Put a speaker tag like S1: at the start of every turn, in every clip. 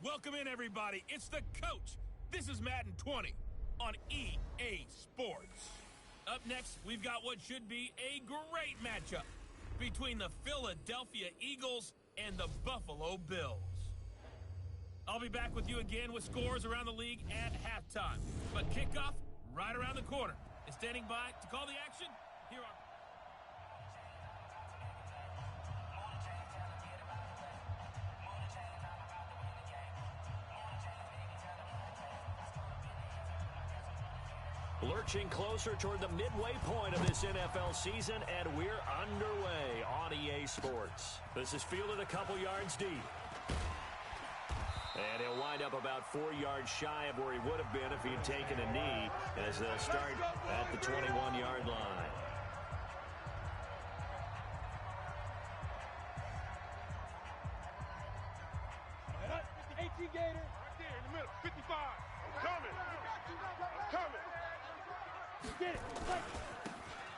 S1: Welcome in, everybody. It's the coach. This is Madden 20 on EA Sports. Up next, we've got what should be a great matchup between the Philadelphia Eagles and the Buffalo Bills. I'll be back with you again with scores around the league at halftime. But kickoff right around the corner. And standing by to call the action, here are...
S2: Lurching closer toward the midway point of this NFL season, and we're underway on EA Sports. This is fielded a couple yards deep. And he'll wind up about 4 yards shy of where he would have been if he had taken a knee, as they'll start at the 21-yard line.
S3: Gator. Right there in the middle, 55. Coming.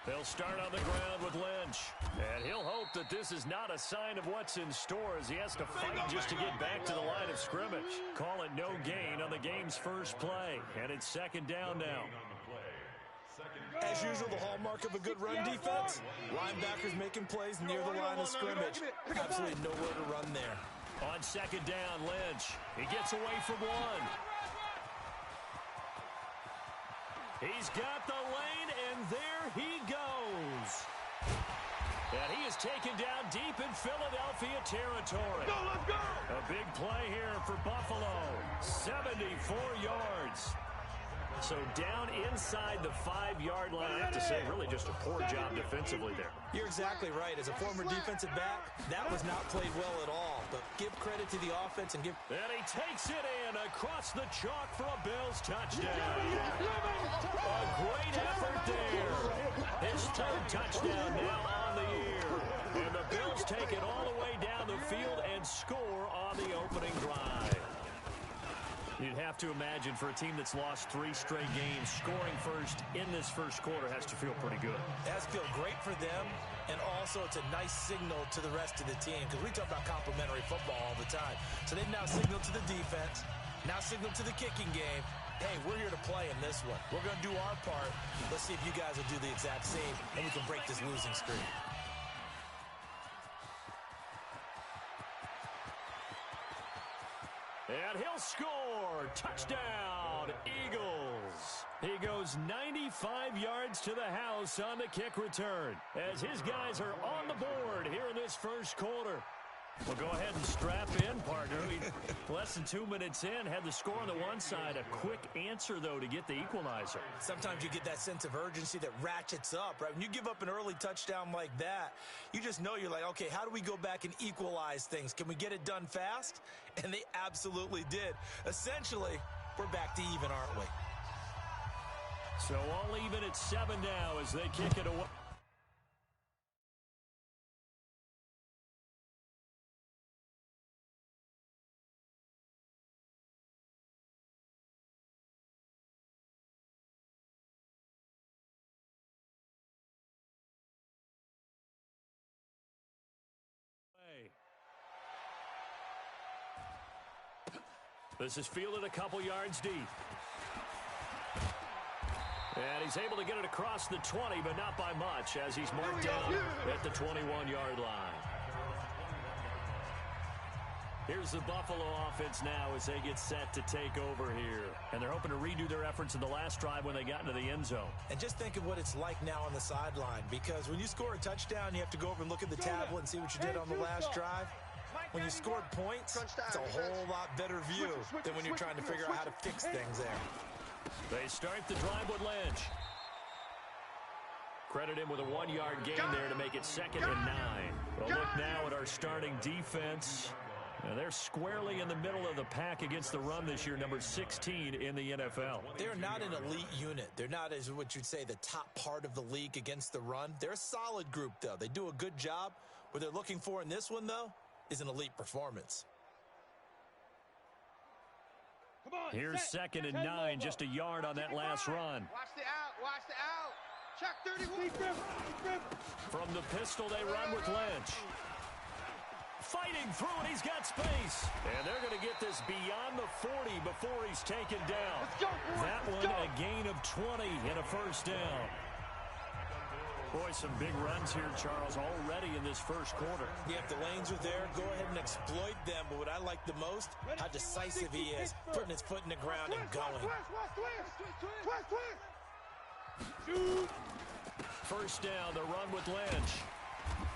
S2: They'll start on the ground with Lynch. And he'll hope that this is not a sign of what's in store, as he has to fight just to get back to the line of scrimmage. Call it no gain on the game's first play. And it's second down now.
S4: As usual, the hallmark of a good run defense, linebackers making plays near the line of scrimmage. Absolutely nowhere to run there.
S2: On second down, Lynch. He gets away from one. He's got the lane, and there he goes. And he is taken down deep in Philadelphia territory.
S3: Go, let's go!
S2: A big play here for Buffalo. 74 yards. So down inside the 5-yard line. I have to say, really just a poor job defensively there.
S4: You're exactly right. As a former defensive back, that was not played well at all. But give credit to the offense and give...
S2: And he takes it in across the chalk for a Bills touchdown. A great effort there. His third touchdown now on the year. And the Bills take it all the way down the field and score on the opening drive. You'd have to imagine for a team that's lost 3 straight games, scoring first in this first quarter has to feel pretty good.
S4: It has to feel great for them, and also it's a nice signal to the rest of the team, because we talk about complimentary football all the time. So they've now signaled to the defense, now signaled to the kicking game, hey, we're here to play in this one. We're going to do our part. Let's see if you guys will do the exact same, and we can break this losing streak.
S2: And he'll score. Touchdown, Eagles. He goes 95 yards to the house on the kick return, as his guys are on the board here in this first quarter. Well, go ahead and strap in, partner. Less than 2 minutes in, had the score on the one side. A quick answer, though, to get the equalizer.
S4: Sometimes you get that sense of urgency that ratchets up, right? When you give up an early touchdown like that, you just know you're like, okay, how do we go back and equalize things? Can we get it done fast? And they absolutely did. Essentially, we're back to even, aren't we?
S2: So all even at 7 now as they kick it away. This is fielded a couple yards deep. And he's able to get it across the 20, but not by much, as he's marked down at the 21-yard line. Here's the Buffalo offense now as they get set to take over here. And they're hoping to redo their efforts in the last drive when they got into the end zone.
S4: And just think of what it's like now on the sideline, because when you score a touchdown, you have to go over and look at the tablet and see what you did on the last drive. When you scored points, it's a whole lot better view than when you're trying to figure out how to fix things there.
S2: They start the drive with Lynch. Credit him with a 1-yard gain there to make it 2nd and 9. We'll look now at our starting defense. And they're squarely in the middle of the pack against the run this year, number 16 in the NFL.
S4: They're not an elite unit. They're not, as what you'd say, the top part of the league against the run. They're a solid group, though. They do a good job. What they're looking for in this one, though, is an elite performance.
S2: Here's 2nd and 9, just a yard on that last run.
S3: Watch the out. Chuck 31.
S2: From the pistol, they run with Lynch. fighting through, and he's got space. And they're going to get this beyond the 40 before he's taken down.
S3: Let's go, boys.
S2: That one, a gain of 20 and a first down. Boy, some big runs here, Charles, already in this first quarter.
S4: Yeah, if the lanes are there, go ahead and exploit them. But what I like the most, how decisive he is, putting his foot in the ground and going.
S2: First down, the run with Lynch.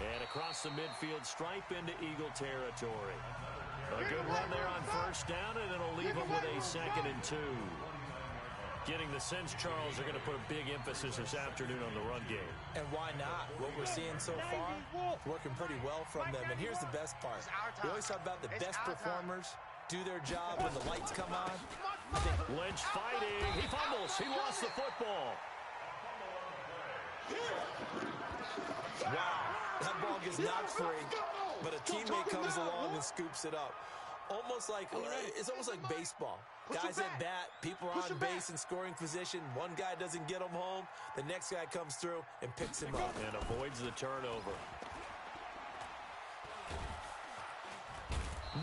S2: And across the midfield stripe into Eagle territory. A good run there on first down, and it'll leave them with a 2nd and 2. Getting the sense, Charles, are going to put a big emphasis this afternoon on the run game.
S4: And why not? What we're seeing so far, it's working pretty well from them. And here's the best part. We always talk about the best performers do their job when the lights come on.
S2: Lynch fighting. He fumbles. He lost the football.
S4: Wow, that ball gets knocked free, but a teammate comes along and scoops it up. It's almost like baseball. Guys at bat, people are on base in scoring position. One guy doesn't get him home. The next guy comes through and picks him up.
S2: And avoids the turnover.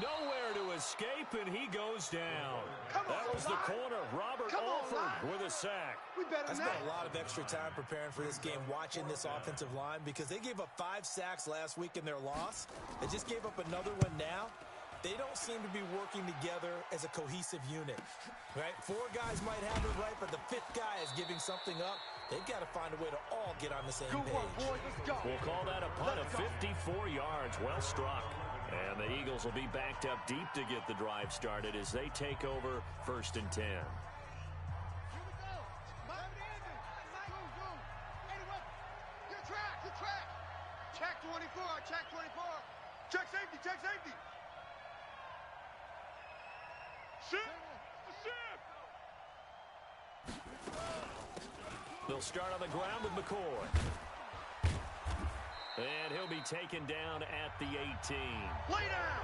S2: Nowhere to escape, and he goes down. That was the corner. Robert Alford with a sack.
S4: I spent a lot of extra time preparing for this game, watching this offensive line, because they gave up 5 sacks last week in their loss. They just gave up another one now. They don't seem to be working together as a cohesive unit, right? 4 guys might have it right, but the 5th guy is giving something up. They've got to find a way to all get on the same page.
S2: We'll call that a punt of 54 yards. Well struck. And the Eagles will be backed up deep to get the drive started as they take over 1st and 10.
S3: Check 24, check 24. Check safety, check safety.
S2: They'll start on the ground with McCoy. And he'll be taken down at the 18.
S3: Lay down.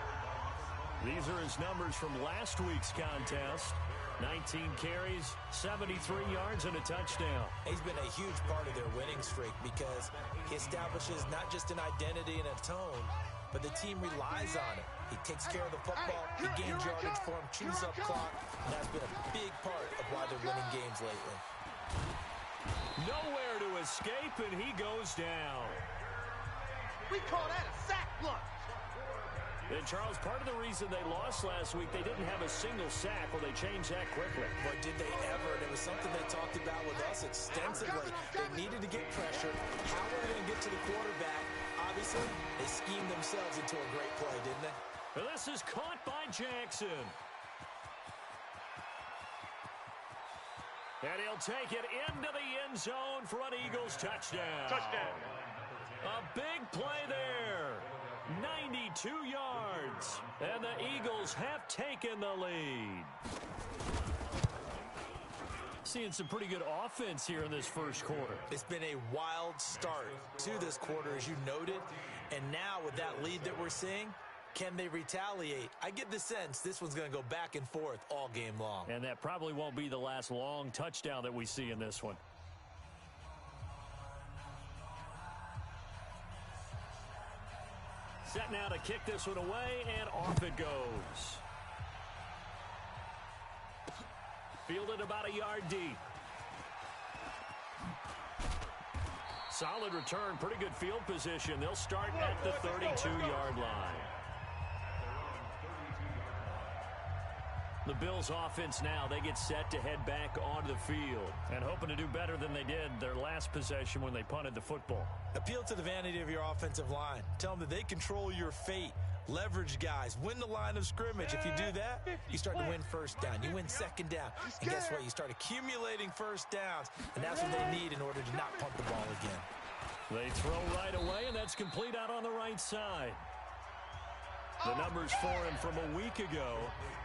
S2: These are his numbers from last week's contest. 19 carries, 73 yards, and a touchdown.
S4: He's been a huge part of their winning streak because he establishes not just an identity and a tone, but the team relies on it. He takes care of the football, he gains yardage for him, chews up clock, and that's been a big part of why they're winning games lately.
S2: Nowhere to escape, and he goes down.
S3: We call that a sack lunch.
S2: And, Charles, part of the reason they lost last week, they didn't have a single sack. Well, they changed that quickly.
S4: But did they ever? And it was something they talked about with us extensively. They needed to get pressure. How were they going to get to the quarterback? Obviously, they schemed themselves into a great play, didn't they?
S2: And this is caught by Jackson. And he'll take it into the end zone for an Eagles touchdown.
S3: Touchdown.
S2: A big play there. 92 yards. And the Eagles have taken the lead. Seeing some pretty good offense here in this first quarter.
S4: It's been a wild start to this quarter, as you noted. And now with that lead that we're seeing, can they retaliate? I get the sense this one's going to go back and forth all game long.
S2: And that probably won't be the last long touchdown that we see in this one. Set now to kick this one away, and off it goes. Fielded about a yard deep. Solid return, pretty good field position. They'll start at the 32-yard line. The Bills offense now, they get set to head back onto the field and hoping to do better than they did their last possession when they punted the football.
S4: Appeal to the vanity of your offensive line. Tell them that they control your fate. Leverage guys. Win the line of scrimmage. If you do that, you start to win first down. You win second down. And guess what? You start accumulating first downs, and that's what they need in order to not punt the ball again.
S2: They throw right away, and that's complete out on the right side. The numbers for him from a week ago.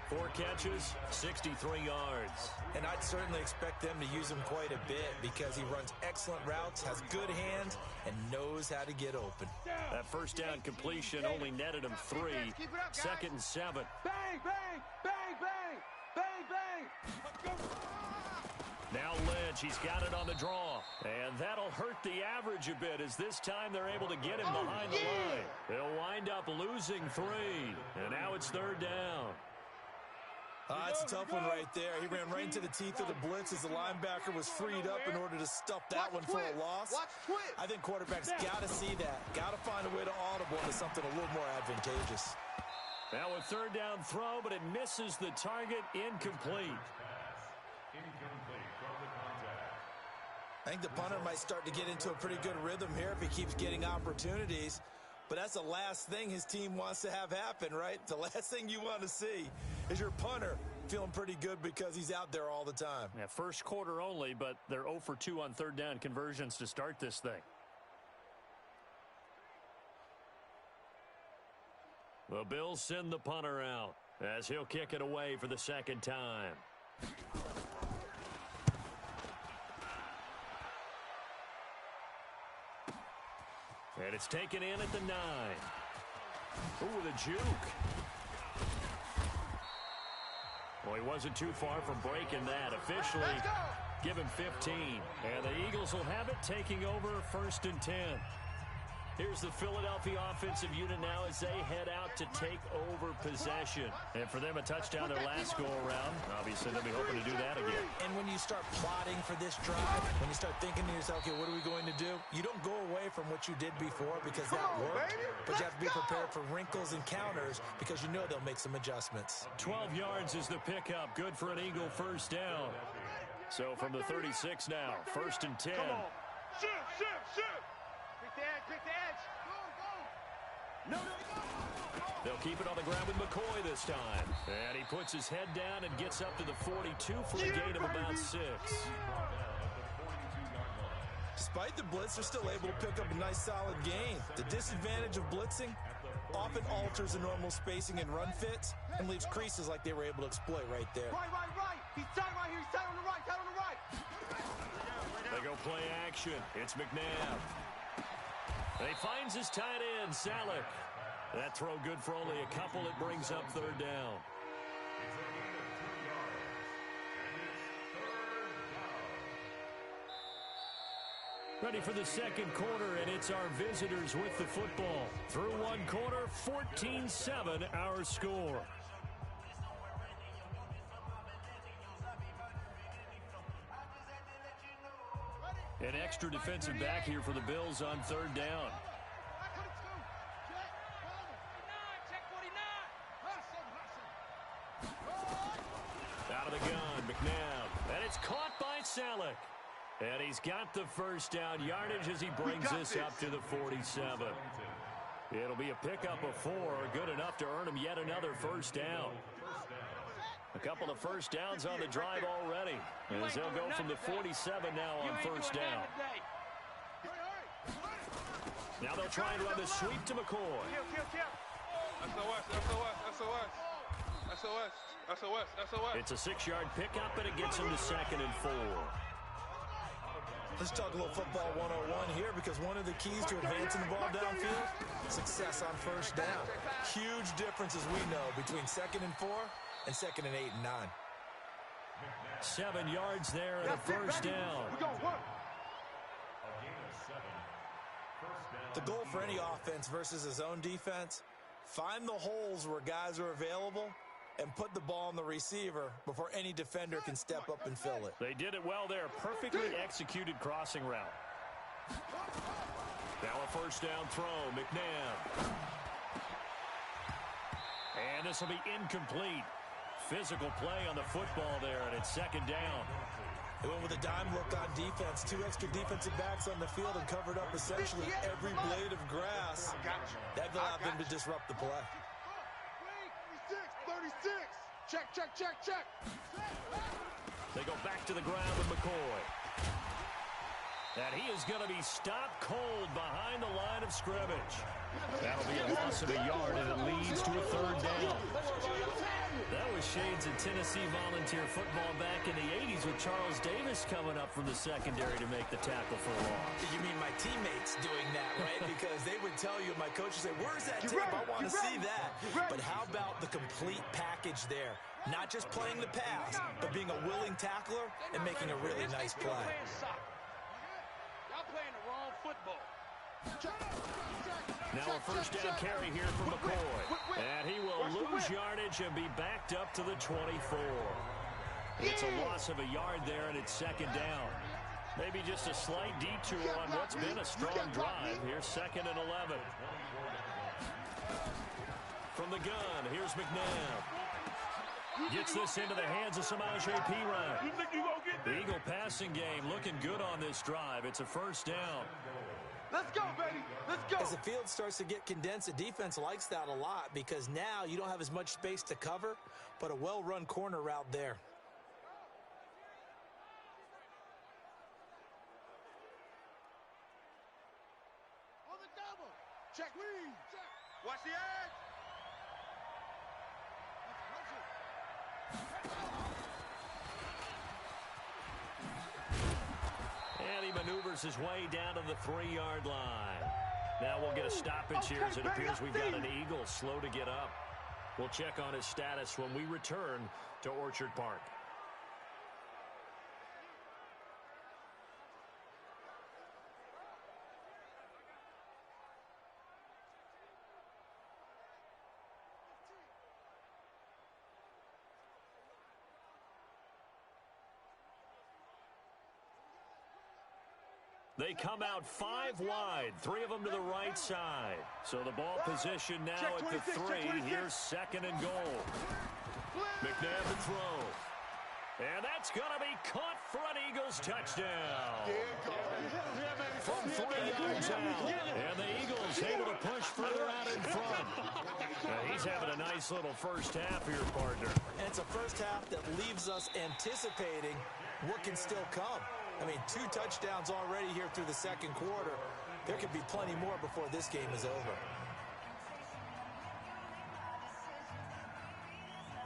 S2: 4 catches, 63 yards.
S4: And I'd certainly expect them to use him quite a bit because he runs excellent routes, has good hands, and knows how to get open.
S2: That first down completion only netted him 3. 2nd and 7.
S3: Bang, bang, bang, bang, bang, bang.
S2: Now Lynch, he's got it on the draw. And that'll hurt the average a bit as this time they're able to get him behind the line. They'll wind up losing 3. And now it's 3rd down.
S4: It's a tough one right there. He ran right into the teeth of the blitz as the linebacker was freed up in order to stuff that one for a loss. I think quarterbacks got to see that. Got to find a way to audible into something a little more advantageous.
S2: Now a 3rd down throw, but it misses the target. Incomplete.
S4: I think the punter might start to get into a pretty good rhythm here if he keeps getting opportunities. But that's the last thing his team wants to have happen, right? The last thing you want to see is your punter feeling pretty good because he's out there all the time.
S2: Yeah, first quarter only, but they're 0 for 2 on 3rd down conversions to start this thing. The Bills send the punter out as he'll kick it away for the 2nd time. And it's taken in at the 9. Ooh, the juke. Well, he wasn't too far from breaking that. Officially, give him 15. And the Eagles will have it, taking over 1st and 10. Here's the Philadelphia offensive unit now as they head out to take over possession. And for them, a touchdown their last go-around. Obviously, they'll be hoping to do that again.
S4: And when you start plotting for this drive, when you start thinking to yourself, okay, what are we going to do? You don't go away from what you did before because that worked. But you have to be prepared for wrinkles and counters because you know they'll make some adjustments.
S2: 12 yards is the pickup. Good for an Eagle 1st down. So from the 36 now, 1st and 10.
S3: Come on. Shoot. Pick the edge. Go. No.
S2: They'll keep it on the ground with McCoy this time. And he puts his head down and gets up to the 42 for a gain of about 6.
S4: Despite the blitz, they're still able to pick up a nice solid gain. The disadvantage of blitzing often alters the normal spacing and run fits and leaves creases like they were able to exploit right there.
S3: Right. He's tight right here. He's tight on the right.
S2: They go play action. It's McNabb. And he finds his tight end, Salek. That throw good for only a couple. It brings up 3rd down. Ready for the 2nd quarter, and it's our visitors with the football. Through 1 quarter, 14-7 our score. An extra defensive back here for the Bills on 3rd down. Out of the gun, McNabb. And it's caught by Salek. And he's got the 1st down yardage as he brings this up to the 47. It'll be a pickup of 4, good enough to earn him yet another 1st down. A couple of 1st downs on the drive already, as they'll go from the 47 now on 1st down. Now they'll try and run the sweep to McCoy.
S3: SOS.
S2: It's a 6-yard pickup, and it gets him to 2nd and 4.
S4: Let's talk a little football 101 here because one of the keys to advancing the ball downfield, success on 1st down. Huge difference, as we know, between 2nd and 4 and 2nd and 8 and 9.
S2: 7 yards there and a 1st down.
S4: The goal for any offense versus his own defense, find the holes where guys are available and put the ball on the receiver before any defender can step up and fill it.
S2: They did it well there. Perfectly executed crossing route. Now a 1st down throw, McNabb. And this will be incomplete. Physical play on the football there, and it's 2nd down.
S4: They went with a dime look on defense. 2 extra defensive backs on the field and covered up essentially every blade of grass. That allowed them to disrupt the play.
S3: 36. Check.
S2: They go back to the ground with McCoy. And he is going to be stopped cold behind the line of scrimmage. That'll be a loss of a yard, and it leads to a 3rd down. That was shades of Tennessee volunteer football back in the 80s with Charles Davis coming up from the secondary to make the tackle for a loss.
S4: You mean my teammates doing that, right? Because they would tell you, my coach would say, where's that tape? I want to see that. But how about the complete package there? Not just playing the pass, but being a willing tackler and making a really nice play.
S3: Y'all playing the wrong football.
S2: Now a first down carry here from McCoy. And he will lose yardage and be backed up to the 24. It's a loss of a yard there, and it's second down. Maybe just a slight detour on what's been a strong drive. Here's 2nd and 11. From the gun, here's McNabb. Gets this into the hands of Samaje Perine. The Eagle passing game looking good on this drive. It's a first down.
S3: Let's go, baby. Let's go.
S4: As the field starts to get condensed, the defense likes that a lot because now you don't have as much space to cover, but a well-run corner route there.
S3: On the double. Check. Read. Watch the edge.
S2: And he maneuvers his way down to the 3-yard line. Now we'll get a stoppage here as it appears we've got an Eagle slow to get up. We'll check on his status when we return to Orchard Park. They come out 5 wide, 3 of them to the right side. So the ball position now at the 3. Here's 2nd and goal. McNabb to throw. And that's going to be caught for an Eagles touchdown. From 3 yards out. And the Eagles able to push further out in front. Now he's having a nice little first half here, partner.
S4: And it's a first half that leaves us anticipating what can still come. I mean, 2 touchdowns already here through the second quarter. There could be plenty more before this game is over.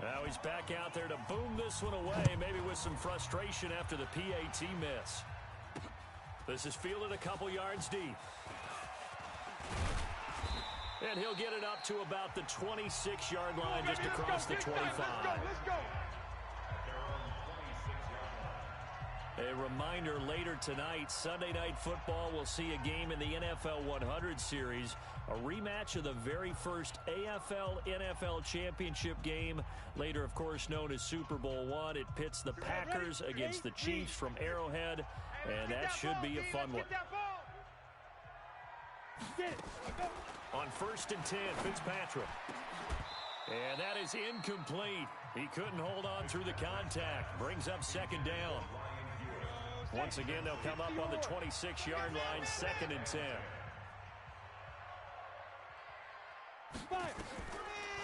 S2: Now he's back out there to boom this one away, maybe with some frustration after the PAT miss. This is fielded a couple yards deep. And he'll get it up to about the 26-yard line, just across the 25.
S3: Let's go.
S2: A reminder, later tonight, Sunday Night Football will see a game in the NFL 100 series, a rematch of the very first AFL-NFL championship game, later, of course, known as Super Bowl I. It pits the Packers against the Chiefs from Arrowhead, and that should be a fun one. On 1st and 10, Fitzpatrick. And that is incomplete. He couldn't hold on through the contact. Brings up 2nd down. Once again, they'll come up on the 26-yard line, 2nd and 10.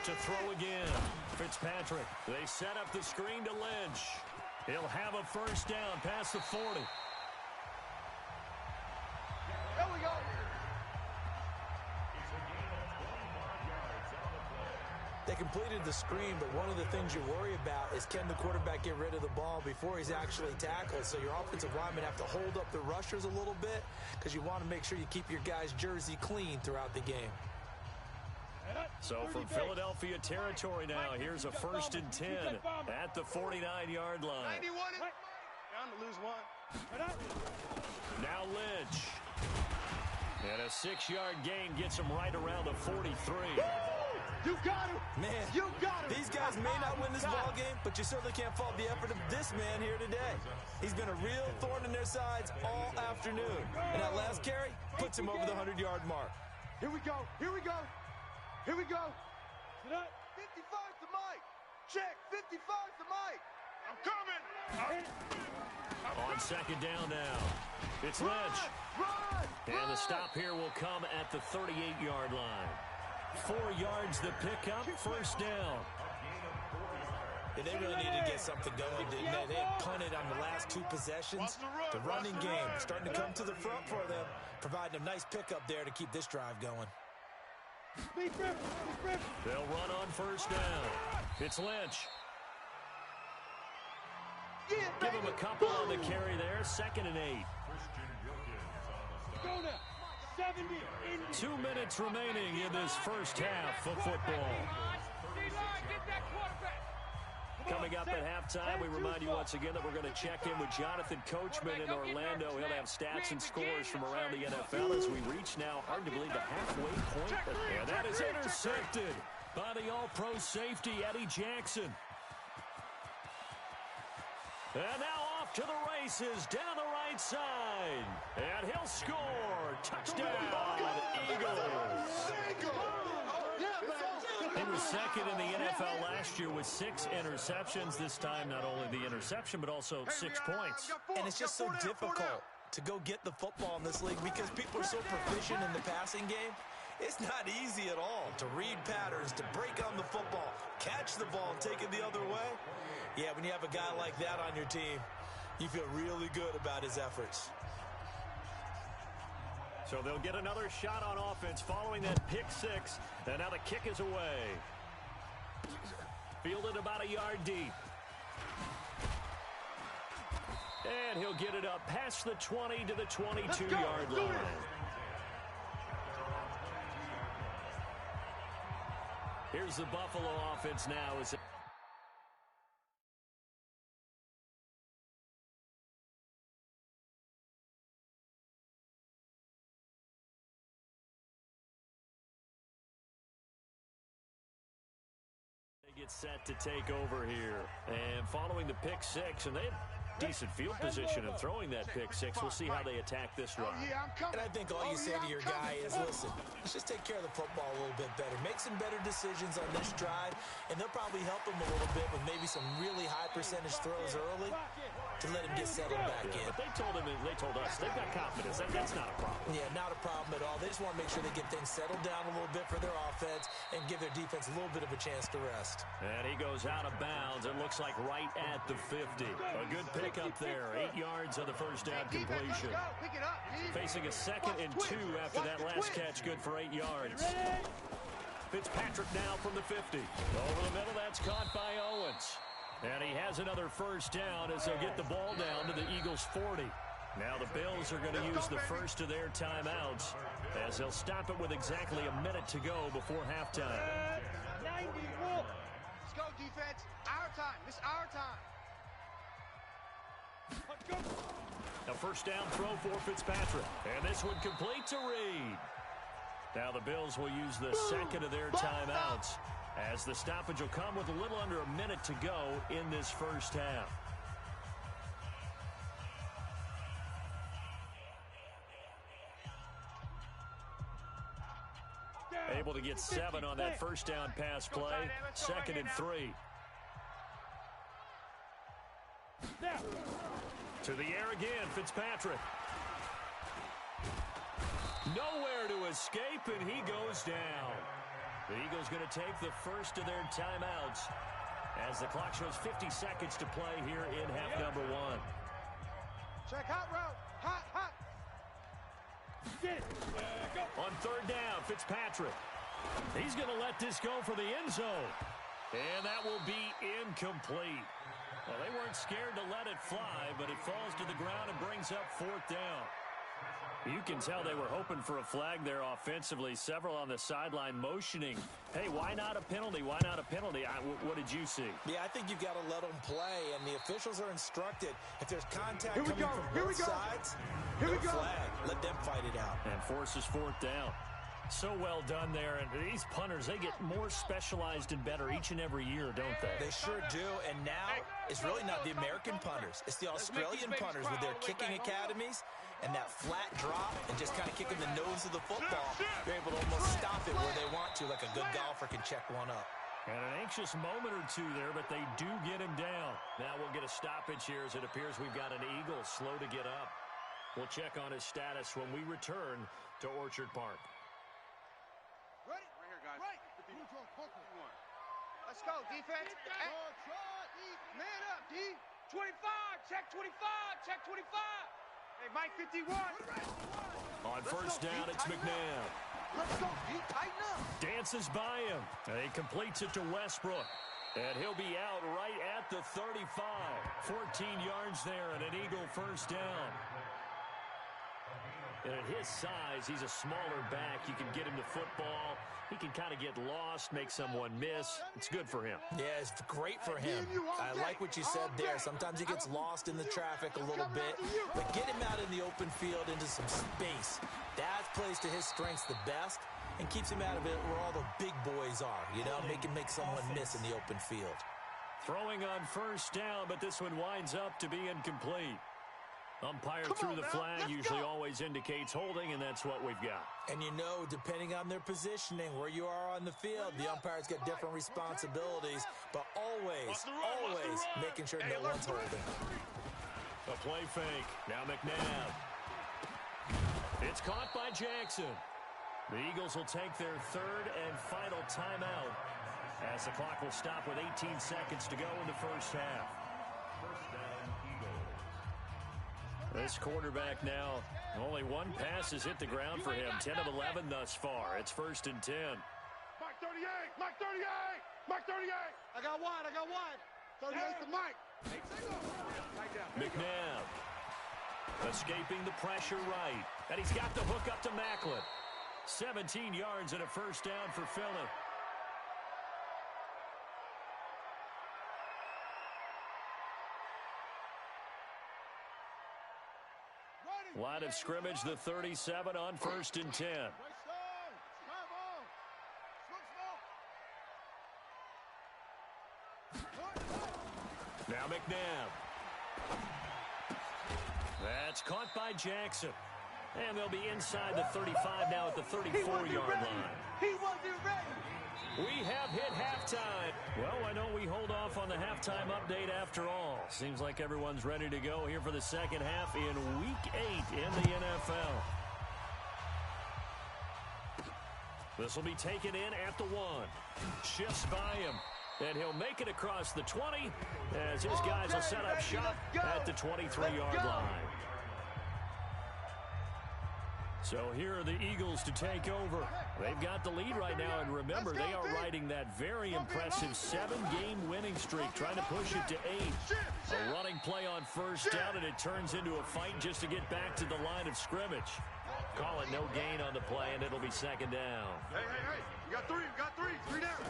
S2: To throw again, Fitzpatrick. They set up the screen to Lynch. He'll have a first down past the 40.
S3: There we go.
S4: They completed the screen, but one of the things you worry about is can the quarterback get rid of the ball before he's actually tackled? So your offensive linemen have to hold up the rushers a little bit because you want to make sure you keep your guys' jersey clean throughout the game.
S2: So from Philadelphia territory now, here's a 1st and 10 at the 49-yard line.
S3: 91. Down to lose 1.
S2: Now Lynch. And a 6-yard gain gets him right around the 43.
S3: You got him.
S4: Man,
S3: You got him.
S4: these guys may not win this ball game, but you certainly can't fault the effort of this man here today. He's been a real thorn in their sides all afternoon. And that last carry puts him over the 100-yard mark.
S3: Here we go. Here we go. Here we go. 55 to Mike. Check. 55 to Mike. I'm coming.
S2: On 2nd down now. It's Lynch. And the stop here will come at the 38-yard line. 4 yards the pickup, first down.
S4: Yeah, they really need to get something going, didn't they? They had punted on the last 2 possessions. The running game starting to come to the front for them, providing a nice pickup there to keep this drive going.
S2: They'll run on first down. It's Lynch. Give him a couple on the carry there, 2nd and 8. 2 minutes remaining in this first half of football. Coming up at halftime, we remind you once again that we're going to check in with Jonathan Coachman in Orlando. He'll have stats and scores from around the NFL as we reach now, hard to believe, the halfway point. And that is intercepted by the all-pro safety, Eddie Jackson. And now off to the races down the right side. And he'll score. Touchdown, Eagles. He was second in the NFL last year with 6 interceptions. This time, not only the interception, but also 6 points.
S4: And it's just so difficult to go get the football in this league because people are so proficient in the passing game. It's not easy at all to read patterns, to break on the football, catch the ball, and take it the other way. Yeah, when you have a guy like that on your team, you feel really good about his efforts.
S2: So they'll get another shot on offense following that pick 6. And now the kick is away. Fielded about a yard deep. And he'll get it up past the 20 to the 22-yard line. Here's the Buffalo offense now as they get set to take over here. And following the pick 6, and they have decent field position in throwing that pick 6. We'll see how they attack this drive.
S4: And I think all you say to your guy is, listen, let's just take care of the football a little bit better. Make some better decisions on this drive, and they'll probably help him a little bit with maybe some really high percentage throws early to let him get settled back in.
S2: But they told us they've got confidence. That's not a problem.
S4: Yeah, not a problem at all. They just want to make sure they get things settled down a little bit for their offense and give their defense a little bit of a chance to rest.
S2: And he goes out of bounds. It looks like right at the 50. A good pickup there. 8 yards on the first down completion. Facing a 2nd and 2 after that last catch. Good for 8 yards. Fitzpatrick now from the 50. Over the middle, that's caught by Owens. And he has another first down as they'll get the ball down to the Eagles' 40. Now the Bills are going to use the first of their timeouts as they'll stop it with exactly a minute to go before halftime.
S3: 94. Let's go, defense. Our time. It's our time. Let's go.
S2: A first down throw for Fitzpatrick. And this one complete to Reed. Now the Bills will use the second of their timeouts as the stoppage will come with a little under a minute to go in this first half. Able to get 7 on that first down pass play. 2nd and 3. To the air again, Fitzpatrick. Nowhere to escape, and he goes down. The Eagles going to take the first of their timeouts as the clock shows 50 seconds to play here in half number 1.
S3: Check hot route. Hot, hot.
S2: On 3rd down, Fitzpatrick. He's going to let this go for the end zone. And that will be incomplete. Well, they weren't scared to let it fly, but it falls to the ground and brings up 4th down. You can tell they were hoping for a flag there offensively. Several on the sideline motioning. Hey, why not a penalty? Why not a penalty? What did you see?
S4: Yeah, I think you've got to let them play, and the officials are instructed. If there's contact coming from both sides, no flag. Let them fight it out.
S2: And forces 4th down. So well done there. And these punters, they get more specialized and better each and every year, don't they?
S4: They sure do. And now it's really not the American punters. It's the Australian punters with their kicking academies and that flat drop and just kind of kicking the nose of the football. They're able to almost stop it where they want to, like a good golfer can check one up.
S2: And an anxious moment or two there, but they do get him down. Now we'll get a stoppage here as it appears we've got an Eagle slow to get up. We'll check on his status when we return to Orchard Park.
S3: Ready? Right here, guys. Right. Let's go, defense. Man up, D. 25. Check 25. Check 25. Hey, Mike 51.
S2: On first down, it's McNabb.
S3: Let's go, D. Tighten up.
S2: Dances by him. And he completes it to Westbrook. And he'll be out right at the 35. 14 yards there and an Eagle first down. And at his size, he's a smaller back. You can get him the football. He can kind of get lost, make someone miss. It's good for him.
S4: Yeah, it's great for him. I like what you said there. Sometimes he gets lost in the traffic a little bit, but get him out in the open field into some space. That plays to his strengths the best and keeps him out of it where all the big boys are, you know, make someone miss in the open field.
S2: Throwing on first down, but this one winds up to be incomplete. Umpire threw the flag, usually always indicates holding, and that's what we've got.
S4: And you know, depending on their positioning, where you are on the field, the umpire's got different responsibilities, but always making sure no one's holding.
S2: A play fake. Now McNabb. It's caught by Jackson. The Eagles will take their third and final timeout as the clock will stop with 18 seconds to go in the first half. This quarterback now, only one pass has hit the ground for him. 10 of 11 thus far. It's 1st and 10.
S3: Mike 38! Mike 38! Mike 38! I got one. 38 to Mike.
S2: McNabb escaping the pressure right. And he's got the hook up to Macklin. 17 yards and a first down for Philly. Line of scrimmage, the 37 on 1st and 10. Now McNabb. That's caught by Jackson. And they'll be inside the 35 now at the 34-yard line.
S3: He wasn't ready.
S2: We have hit halftime. Well, why don't we hold off on the halftime update after all? Seems like everyone's ready to go here for the second half in Week 8 in the NFL. This will be taken in at the 1. Shifts by him. And he'll make it across the 20 as his guys will set up shop at the 23-yard line. So here are the Eagles to take over. They've got the lead right now, and remember, they are riding that very impressive 7-game winning streak, trying to push it to 8. A running play on first down, and it turns into a fight just to get back to the line of scrimmage. Call it no gain on the play, and it'll be second down.
S3: Hey. You got three. Three down.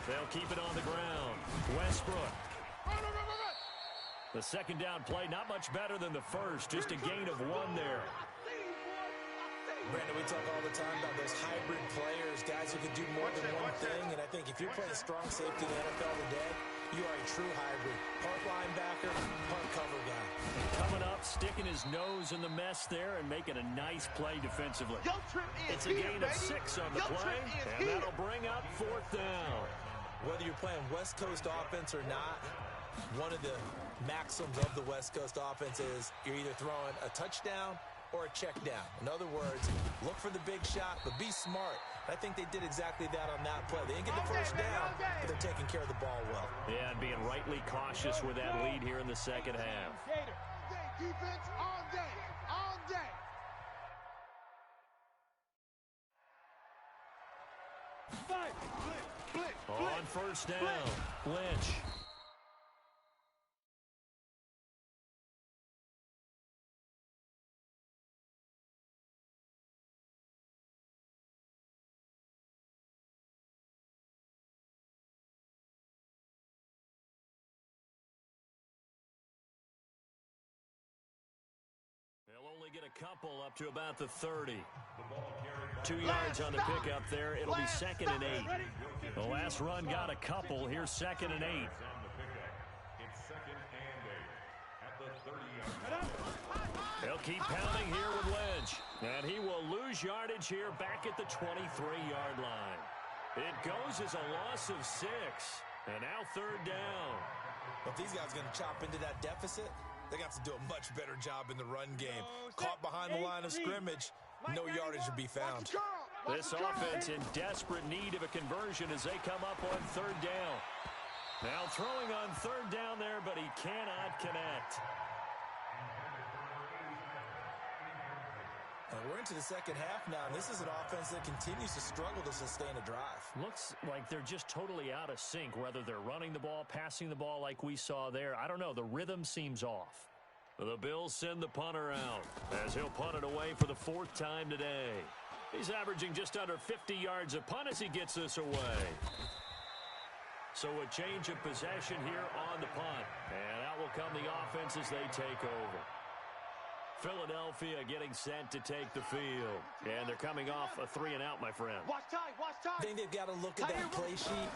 S2: They'll keep it on the ground. Westbrook.
S3: Run.
S2: The second down play, not much better than the first, just a gain of 1 there.
S4: Brandon, we talk all the time about those hybrid players, guys who can do more than one thing, and I think if you're playing strong safety in the NFL today, you are a true hybrid. Part linebacker, part cover guy.
S2: Coming up, sticking his nose in the mess there and making a nice play defensively. It's a gain of 6 on the play, and that'll bring up 4th down.
S4: Whether you're playing West Coast offense or not, one of the maxims of the West Coast offense is you're either throwing a touchdown or a check down. In other words, look for the big shot, but be smart. I think they did exactly that on that play. They didn't get the first down, but they're taking care of the ball well.
S2: Yeah, and being rightly cautious with that lead here in the second half.
S3: Defense all day. Blitz.
S2: On first down, Lynch. They'll only get a couple up to about the 30. 2 yards on the pickup there. It'll be 2nd and 8. The last run got a couple. Here's 2nd and 8.
S5: It's 2nd and 8 at the 30-yard line.
S2: They'll keep pounding here with Lynch. And he will lose yardage here back at the 23-yard line. It goes as a loss of 6. And now 3rd down.
S4: If these guys are going to chop into that deficit, they got to do a much better job in the run game. Caught behind the line of scrimmage, no yardage to be found.
S2: This offense in desperate need of a conversion as they come up on 3rd down. Now throwing on 3rd down there, but he cannot connect.
S4: We're into the second half now, and this is an offense that continues to struggle to sustain a drive.
S2: Looks like they're just totally out of sync, whether they're running the ball, passing the ball like we saw there. I don't know. The rhythm seems off. The Bills send the punter out as he'll punt it away for the 4th time today. He's averaging just under 50 yards a punt as he gets this away. So a change of possession here on the punt. And out will come the offense as they take over. Philadelphia getting set to take the field. And they're coming off a 3-and-out, my friend.
S3: Watch time, watch time.
S4: I think they've got to look at that play sheet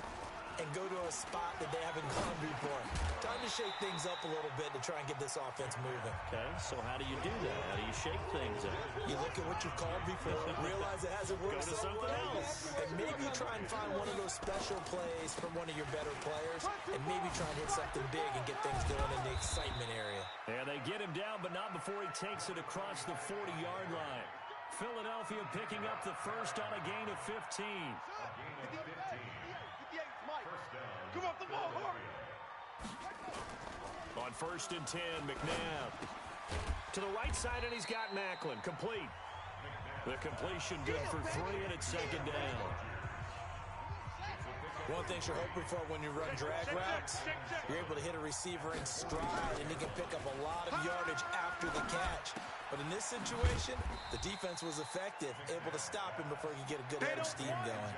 S4: and go to a spot that they haven't gone before. Time to shake things up a little bit to try and get this offense moving.
S2: Okay, so how do you do that? How do you shake things up?
S4: You look at what you've called before, realize it hasn't worked
S2: Go to something else.
S4: and maybe try and find one of those special plays from one of your better players, and maybe try and hit something big and get things going in the excitement area.
S2: And they get him down, but not before he takes it across the 40-yard line. Philadelphia picking up the first on a gain of 15.
S3: Come off the ball, hard.
S2: On 1st and 10, McNabb. To the right side, and he's got Macklin. Complete. The completion good for 3, and it's 2nd down.
S4: One thing you're hoping for when you run drag routes, you're able to hit a receiver in stride, and he can pick up a lot of yardage after the catch. But in this situation, the defense was effective, able to stop him before he could get a good head of steam going.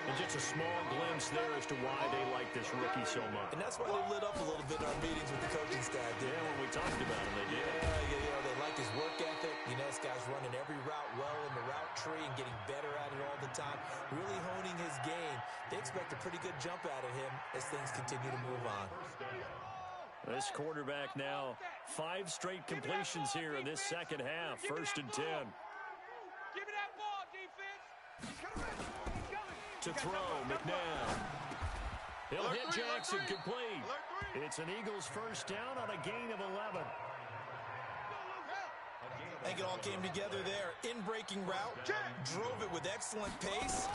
S2: And just a small glimpse there as to why they like this rookie so much.
S4: And that's why they lit up a little bit in our meetings with the coaching staff.
S2: Yeah, when we talked about him, they did.
S4: Yeah, they like his work ethic. You know, this guy's running every route well in the route tree and getting better at it all the time, really honing his game. They expect a pretty good jump out of him as things continue to move on.
S2: This quarterback now, 5 straight completions here in this second half. 1st and 10.
S3: Give me that ball, defense.
S2: To throw, McNabb. He'll hit Jackson, complete. It's an Eagles first down on a gain of 11.
S4: I think it all came together there. In-breaking route, drove it with excellent pace.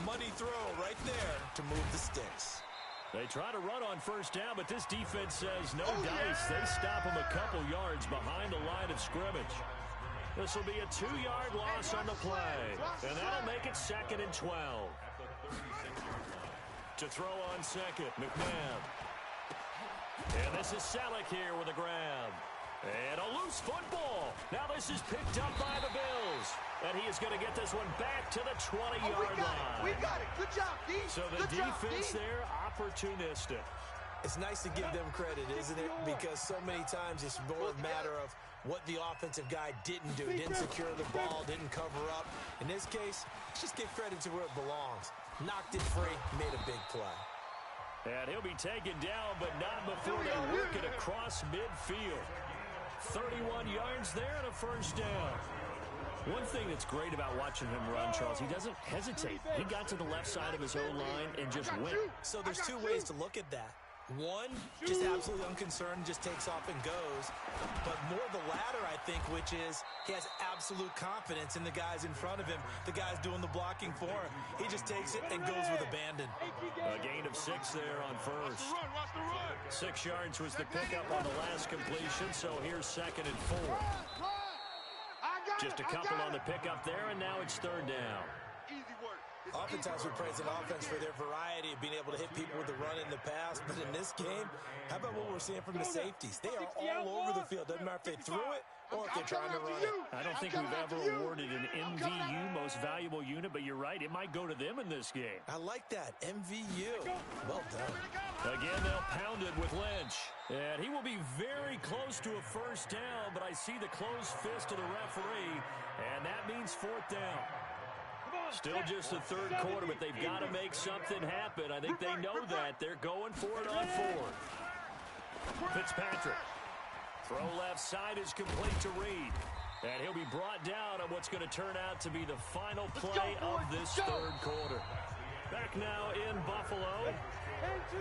S4: Money throw right there to move the sticks.
S2: They try to run on first down, but this defense says no dice. They stop him a couple yards behind the line of scrimmage. This will be a 2-yard loss on the play, and that'll make it 2nd and 12. To throw on second, McNabb. And this is Selleck here with a grab. And a loose football. Now this is picked up by the Bills. And he is going to get this one back to the 20-yard line.
S3: We got it. Good job, D.
S2: So the defense there, opportunistic.
S4: It's nice to give them credit, isn't it? Because so many times it's more a matter of what the offensive guy didn't do. Didn't secure the ball, didn't cover up. In this case, just give credit to where it belongs. Knocked it free, made a big play.
S2: And he'll be taken down, but not before they work it across midfield. 31 yards there and a first down. One thing that's great about watching him run, Charles, he doesn't hesitate. He got to the left side of his own line and just went.
S4: So there's 2 ways to look at that. One, just absolutely unconcerned, just takes off and goes. But more the latter, I think, which is he has absolute confidence in the guys in front of him, the guys doing the blocking for him. He just takes it and goes with abandon.
S2: A gain of 6 there on first. 6 yards was the pickup on the last completion, so here's 2nd and 4. Just a couple on the pickup there, and now it's 3rd down.
S3: Easy work.
S4: Oftentimes we praise an offense for their variety of being able to hit people with the run in the pass. But in this game, how about what we're seeing from the safeties? They are all over the field. Doesn't matter if they threw it or if they're trying to run it.
S2: I don't think we've ever awarded an MVU, most valuable unit, but you're right, it might go to them in this game.
S4: I like that. MVU. Well done.
S2: Again, they'll pound it with Lynch. And he will be very close to a first down, but I see the closed fist of the referee, and that means 4th down. Still just the 3rd quarter, but they've got to make something happen. I think they know that. They're going for it on 4th. Fitzpatrick. Throw left side is complete to Reed. And he'll be brought down on what's going to turn out to be the final play of this 3rd quarter. Back now in Buffalo.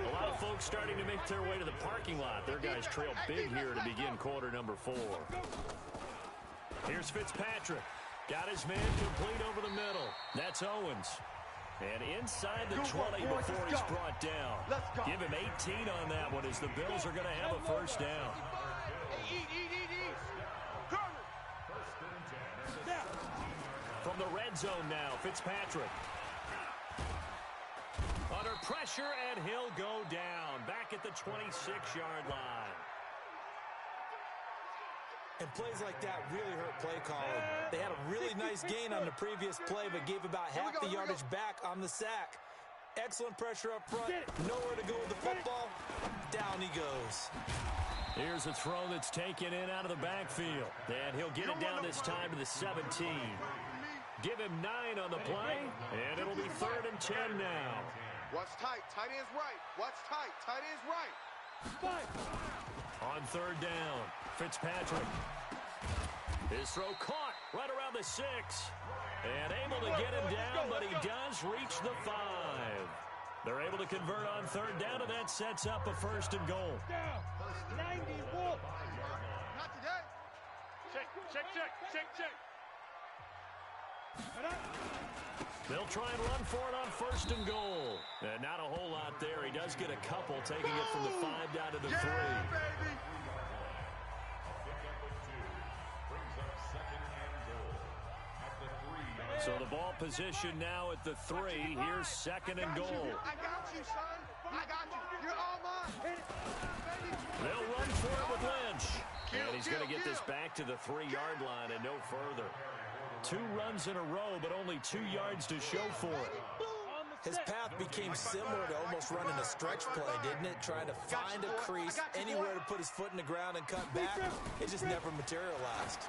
S2: A lot of folks starting to make their way to the parking lot. Their guys trail big here to begin quarter number 4. Here's Fitzpatrick. Got his man complete over the middle. That's Owens. And inside the 20 before he's brought down. Give him 18 on that one as the Bills are going to have a first down. From the red zone now, Fitzpatrick. Under pressure, and he'll go down. Back at the 26-yard line.
S4: And plays like that really hurt play calling. They had a really nice gain on the previous play, but gave about half the yardage back on the sack. Excellent pressure up front. Nowhere to go with the football. Down he goes.
S2: Here's a throw that's taken in out of the backfield. And he'll get it down this time to the 17. Give him 9 on the play, and it'll be 3rd and 10 now.
S3: Watch tight. Tight end's right. Watch tight. Tight end's right.
S2: On 3rd down, Fitzpatrick. His throw caught right around the 6. And able to get him down, but he does reach the 5. They're able to convert on 3rd down, and that sets up a 1st and goal.
S3: 91. Not today. Check.
S2: They'll try and run for it on 1st and goal. And not a whole lot there. He does get a couple, taking it from the 5 down to the 3.
S3: Baby.
S2: So the ball position now at the 3. Here's 2nd and goal.
S3: I got you, son. I got you. You're all mine.
S2: They'll run for it with Lynch. And he's going to get this back to the 3-yard line and no further. 2 runs in a row, but only 2 yards to show for it.
S4: His path became similar to almost running a stretch play, didn't it? Trying to find a crease, anywhere to put his foot in the ground and cut back. It just never materialized.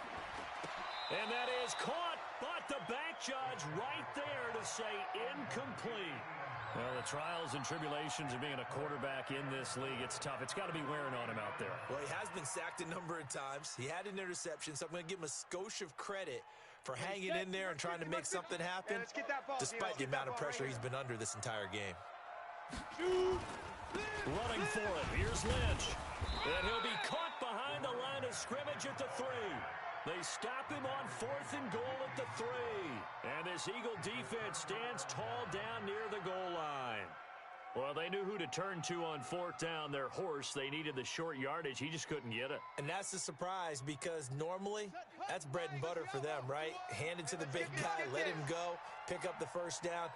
S2: And that is caught, but the back judge right there to say incomplete. Well, the trials and tribulations of being a quarterback in this league, it's tough. It's got to be wearing on him out there.
S4: Well, he has been sacked a number of times. He had an interception, so I'm going to give him a skosh of credit for hanging in there and trying to make something happen, despite the amount of pressure he's been under this entire game.
S2: Running for it. Here's Lynch. And he'll be caught behind the line of scrimmage at the 3. They stop him on 4th and goal at the 3. And this Eagle defense stands tall down near the goal line. Well, they knew who to turn to on 4th down. Their horse, they needed the short yardage. He just couldn't get it.
S4: And that's a surprise because normally that's bread and butter for them, right? Hand it to the big guy, let him go, pick up the 1st down.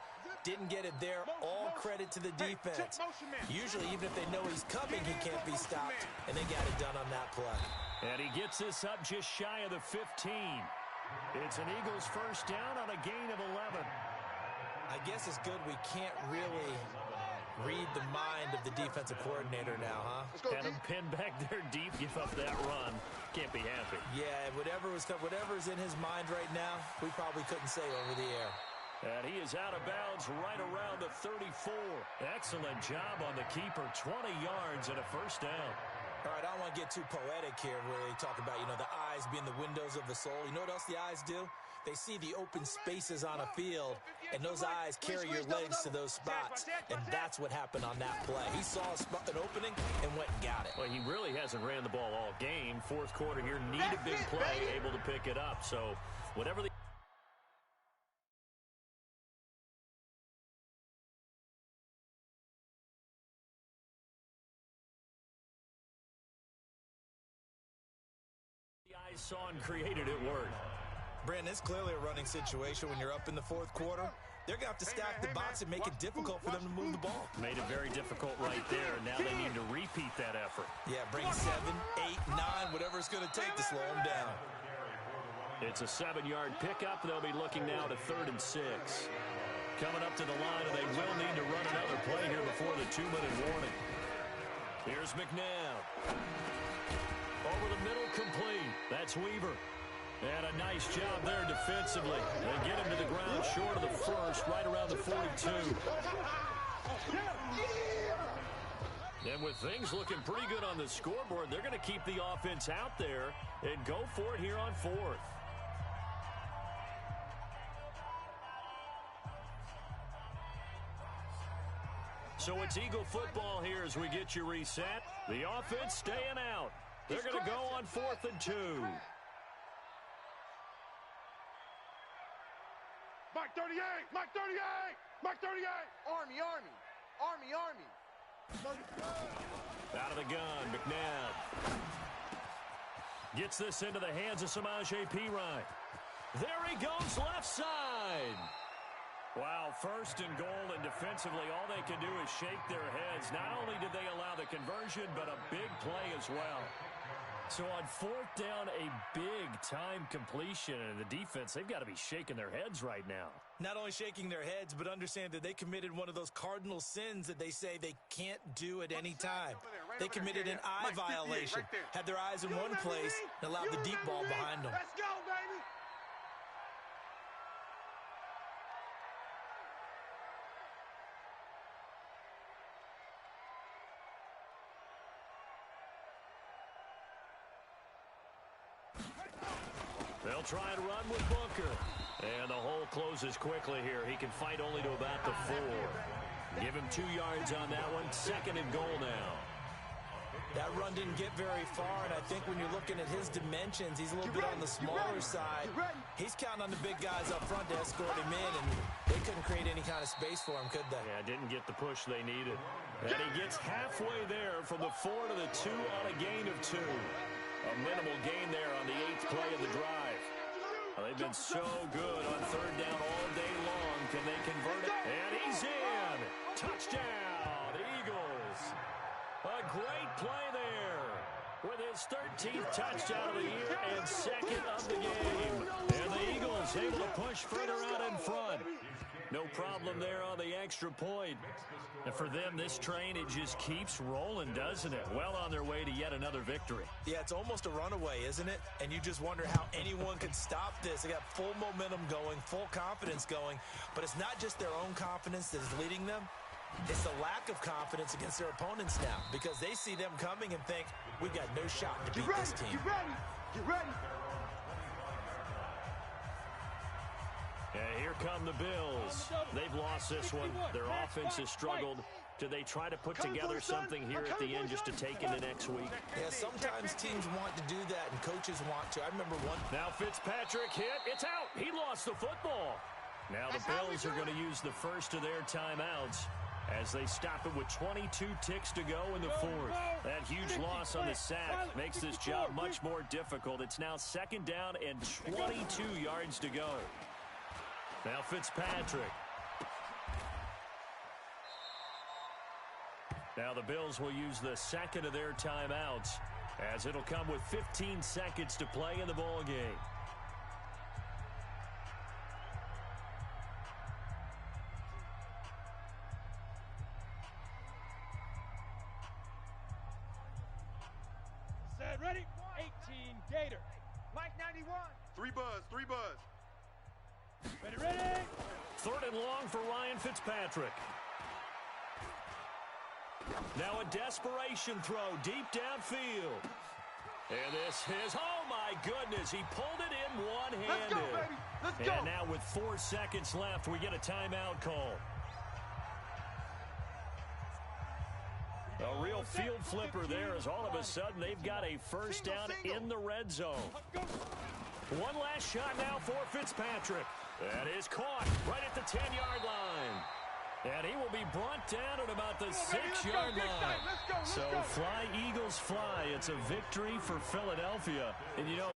S4: Didn't get it there. All credit to the defense. Usually, even if they know he's coming, he can't be stopped. And they got it done on that play.
S2: And he gets this up just shy of the 15. It's an Eagles 1st down on a gain of 11.
S4: I guess it's good we can't really read the mind of the defensive coordinator now, huh?
S2: Had him pinned back there deep, give up that run. Can't be happy.
S4: Yeah, whatever's in his mind right now, we probably couldn't say over the air.
S2: And he is out of bounds right around the 34. Excellent job on the keeper. 20 yards and a 1st down.
S4: All right, I don't want to get too poetic here where they talk about, the eyes being the windows of the soul. You know what else the eyes do? They see the open spaces on a field, and those eyes carry your legs to those spots. And that's what happened on that play. He saw an opening and went and got it.
S2: Well, he really hasn't ran the ball all game. 4th quarter here, need a big play, able to pick it up. So whatever the eyes saw and created, it worked.
S4: Brandon, it's clearly a running situation when you're up in the 4th quarter. They're going to have to stack the box and make it difficult for them to move the ball.
S2: Made it very difficult right there. Now they need to repeat that effort.
S4: Yeah, bring 7, 8, 9, whatever it's going to take to slow them down.
S2: It's a 7-yard pickup. They'll be looking now to 3rd and 6. Coming up to the line, and they will need to run another play here before the 2-minute warning. Here's McNabb. Over the middle, complete. That's Weaver. And a nice job there defensively. They get him to the ground short of the 1st, right around the 42. And with things looking pretty good on the scoreboard, they're going to keep the offense out there and go for it here on 4th. So it's Eagle football here as we get you reset. The offense staying out. They're going to go on 4th and 2.
S3: Mike 38! Mike 38! Mike 38! Army!
S2: Out of the gun, McNabb. Gets this into the hands of Samaje Perine. There he goes, left side. Wow, 1st and goal, and defensively all they can do is shake their heads. Not only did they allow the conversion, but a big play as well. So on fourth down, a big-time completion, and the defense, they've got to be shaking their heads right now.
S4: Not only shaking their heads, but understand that they committed one of those cardinal sins that they say they can't do at any time. They committed an eye violation, had their eyes in one place, and allowed the deep ball behind them.
S3: Let's go, baby!
S2: They'll try and run with Booker. And the hole closes quickly here. He can fight only to about the 4. Give him 2 yards on that one. 2nd and goal now.
S4: That run didn't get very far, and I think when you're looking at his dimensions, he's a little bit on the smaller side. He's counting on the big guys up front to escort him in, and they couldn't create any kind of space for him, could they?
S2: Yeah, didn't get the push they needed. And he gets halfway there from the 4 to the 2 on a gain of 2. A minimal gain there on the 8th play of the drive. Well, they've been so good on 3rd down all day long. Can they convert it? And he's in! Touchdown, Eagles! A great play there with his 13th touchdown of the year and 2nd of the game. And the Eagles able to push further out in front. No problem there on the extra point. And for them, this train, it just keeps rolling, doesn't it? Well on their way to yet another victory.
S4: Yeah, it's almost a runaway, isn't it? And you just wonder how anyone could stop this. They got full momentum going, full confidence going. But it's not just their own confidence that is leading them. It's the lack of confidence against their opponents now, because they see them coming and think, we've got no shot to beat this team.
S3: Get ready! Get ready!
S2: And here come the Bills. They've lost this one. Their offense has struggled. Do they try to put together something here at the end just to take into next week?
S4: Yeah, sometimes teams want to do that, and coaches want to. I remember one.
S2: Now Fitzpatrick hit. It's out. He lost the football. Now the Bills are going to use the first of their timeouts as they stop it with 22 ticks to go in the 4th. That huge loss on the sack makes this job much more difficult. It's now 2nd down and 22 yards to go. Now Fitzpatrick. Now the Bills will use the 2nd of their timeouts as it'll come with 15 seconds to play in the ball game.
S6: Set, ready? 18, Gator.
S3: Mike 91. 3 buzz, 3 buzz.
S6: Ready, ready.
S2: 3rd and long for Ryan Fitzpatrick. Now a desperation throw deep downfield. And this is, oh my goodness, he pulled it in one-handed.
S3: Let's go, baby. Let's go.
S2: And now with 4 seconds left, we get a timeout call. A real field flipper there as all of a sudden they've got a first down in the red zone. One last shot now for Fitzpatrick. That is caught right at the 10-yard line. And he will be brought down at about the 6-yard line. So fly, Eagles, fly. It's a victory for Philadelphia. And, you know,